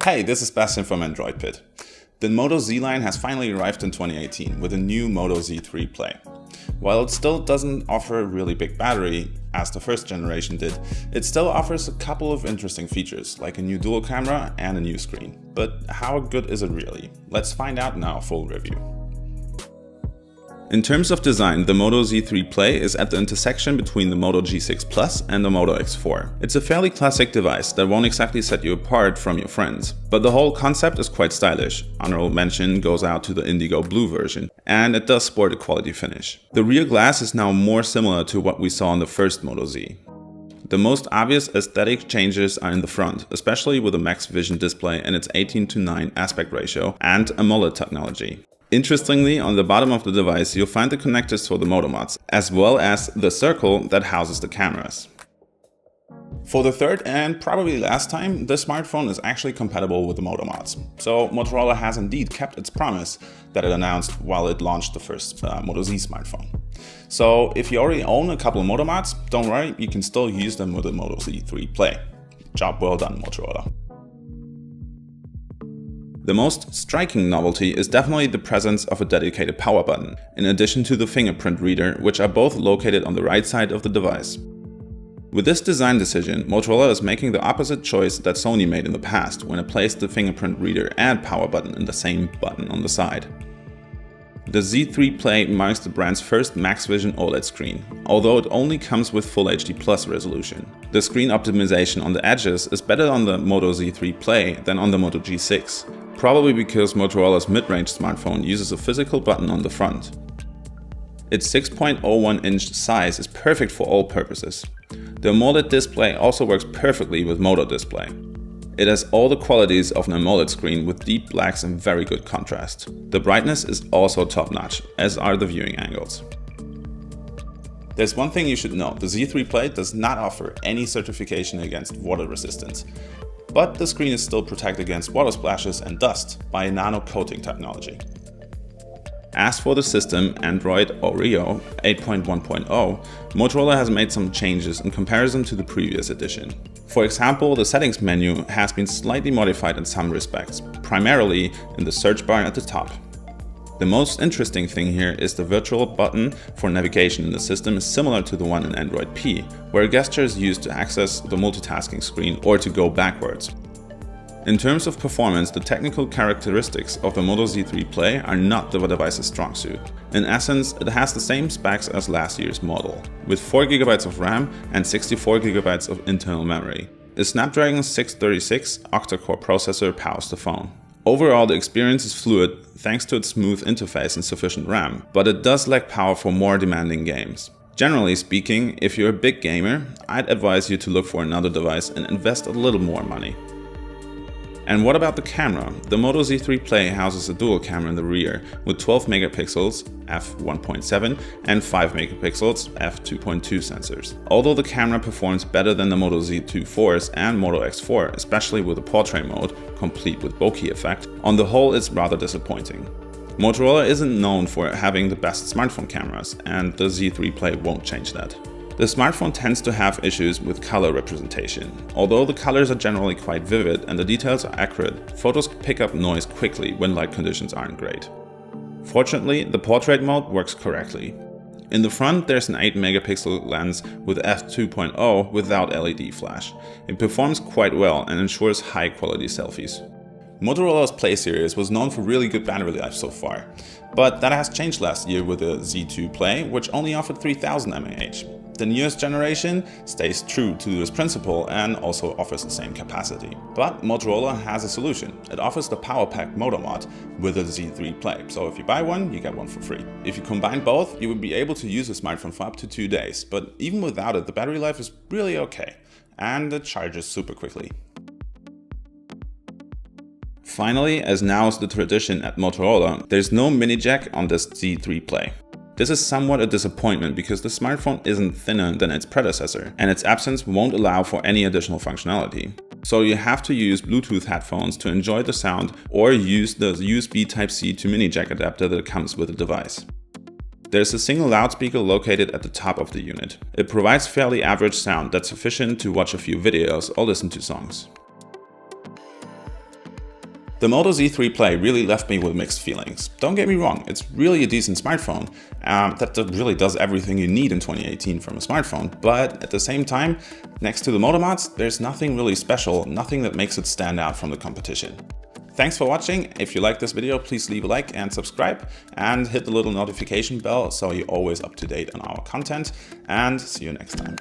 Hey, this is Bastian from AndroidPIT. The Moto Z line has finally arrived in 2018 with a new Moto Z3 Play. While it still doesn't offer a really big battery, as the first generation did, it still offers a couple of interesting features, like a new dual camera and a new screen. But how good is it really? Let's find out in our full review. In terms of design, the Moto Z3 Play is at the intersection between the Moto G6 Plus and the Moto X4. It's a fairly classic device that won't exactly set you apart from your friends, but the whole concept is quite stylish. Honorable mention goes out to the indigo blue version, and it does sport a quality finish. The rear glass is now more similar to what we saw on the first Moto Z. The most obvious aesthetic changes are in the front, especially with the Max Vision display and its 18:9 aspect ratio and AMOLED technology. Interestingly, on the bottom of the device you'll find the connectors for the Moto Mods, as well as the circle that houses the cameras. For the third and probably last time, the smartphone is actually compatible with the Moto Mods. So Motorola has indeed kept its promise that it announced while it launched the first Moto Z smartphone. So if you already own a couple of Moto Mods, don't worry, you can still use them with the Moto Z3 Play. Job well done, Motorola. The most striking novelty is definitely the presence of a dedicated power button, in addition to the fingerprint reader, which are both located on the right side of the device. With this design decision, Motorola is making the opposite choice that Sony made in the past when it placed the fingerprint reader and power button in the same button on the side. The Z3 Play marks the brand's first Max Vision OLED screen, although it only comes with Full HD Plus resolution. The screen optimization on the edges is better on the Moto Z3 Play than on the Moto G6, probably because Motorola's mid-range smartphone uses a physical button on the front. Its 6.01-inch size is perfect for all purposes. The AMOLED display also works perfectly with Moto Display. It has all the qualities of an AMOLED screen with deep blacks and very good contrast. The brightness is also top-notch, as are the viewing angles. There's one thing you should know, the Z3 Play does not offer any certification against water resistance, but the screen is still protected against water splashes and dust by a nano coating technology. As for the system, Android Oreo 8.1.0, Motorola has made some changes in comparison to the previous edition. For example, the settings menu has been slightly modified in some respects, primarily in the search bar at the top. The most interesting thing here is the virtual button for navigation in the system is similar to the one in AndroidPIT, where a gesture is used to access the multitasking screen or to go backwards. In terms of performance, the technical characteristics of the Moto Z3 Play are not the device's strong suit. In essence, it has the same specs as last year's model, with 4GB of RAM and 64GB of internal memory. A Snapdragon 636 octa-core processor powers the phone. Overall, the experience is fluid thanks to its smooth interface and sufficient RAM, but it does lack power for more demanding games. Generally speaking, if you're a big gamer, I'd advise you to look for another device and invest a little more money. And what about the camera? The Moto Z3 Play houses a dual camera in the rear with 12 megapixels f1.7 and 5 megapixels f2.2 sensors. Although the camera performs better than the Moto Z2 4s and Moto X4, especially with the portrait mode, complete with bokeh effect, on the whole it's rather disappointing. Motorola isn't known for having the best smartphone cameras, and the Z3 Play won't change that. The smartphone tends to have issues with color representation. Although the colors are generally quite vivid and the details are accurate, photos pick up noise quickly when light conditions aren't great. Fortunately, the portrait mode works correctly. In the front, there's an 8 megapixel lens with f2.0 without LED flash. It performs quite well and ensures high quality selfies. Motorola's Play series was known for really good battery life so far, but that has changed last year with the Z2 Play, which only offered 3000 mAh. The newest generation stays true to this principle and also offers the same capacity. But Motorola has a solution. It offers the Power Pack Moto Mod with the Z3 Play. So if you buy one, you get one for free. If you combine both, you would be able to use the smartphone for up to 2 days. But even without it, the battery life is really okay. And it charges super quickly. Finally, as now is the tradition at Motorola, there's no mini jack on this Z3 Play. This is somewhat a disappointment because the smartphone isn't thinner than its predecessor, and its absence won't allow for any additional functionality. So you have to use Bluetooth headphones to enjoy the sound or use the USB Type-C to mini jack adapter that comes with the device. There's a single loudspeaker located at the top of the unit. It provides fairly average sound that's sufficient to watch a few videos or listen to songs. The Moto Z3 Play really left me with mixed feelings. Don't get me wrong, it's really a decent smartphone that really does everything you need in 2018 from a smartphone, but at the same time, next to the Moto Mods, there's nothing really special, nothing that makes it stand out from the competition. Thanks for watching. If you like this video, please leave a like and subscribe and hit the little notification bell so you're always up to date on our content, and see you next time.